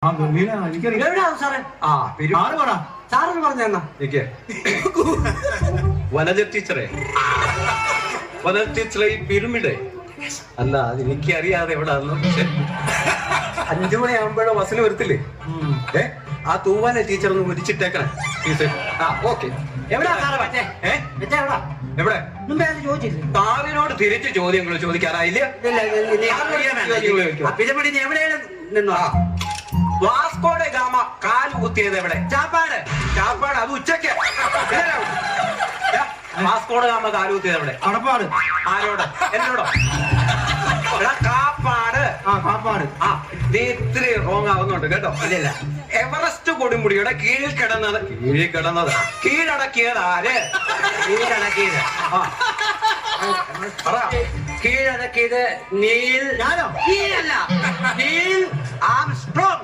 എവിടെയാണ് സാറേ? ആറ് പറ. സാറെന്ന് പറഞ്ഞെന്നാ വനജ ടീച്ചറെ, വനജ ടീച്ചറെ ഈ പിരമിഡ് അല്ല അത് എനിക്ക് അറിയാതെ എവിടാന്ന്. 5 മണിയാകുമ്പോഴോ ബസ്സിന് വരത്തില്ലേ? ആ തൂവാനെ ടീച്ചർ ഒന്ന് വിരിച്ചിട്ടേക്കണേ. ഓക്കെ. എവിടാ സാറേ വെച്ചേ? എവിടാ? എവിടെ? മുമ്പേ അത് ചോദിച്ചില്ലേ? സാറിനോട് തിരിച്ച് ചോദ്യങ്ങൾ ചോദിക്കാറായില്ല. പിരമിഡിന് എവിടെയാണ് നിന്നോ? വാസ്കോഡെ ഗാമ കാല് കുത്തിയത് എവിടെ? ചാപ്പാട്. ചാപ്പാട് അത് ഉച്ചക്ക്. വാസ്കോഡെ ഗാമ കാല് കുത്തിയത് എവിടെ? കടപ്പാട്. ആരോട്? എന്നോടോ? കാപ്പാട്. കാപ്പാട്. നീ ഇത്തിരി റോങ് ആവുന്നുണ്ട് കേട്ടോ. ഇല്ല. എവറസ്റ്റ് കൊടുമുടിയുടെ കീഴടക്കിയത് ആര്? കീഴടക്കിയത് കീഴടക്കിയത് നീൽ. ഞാനോ? നീൽ അല്ല, നീൽ ആംസ്ട്രോങ്.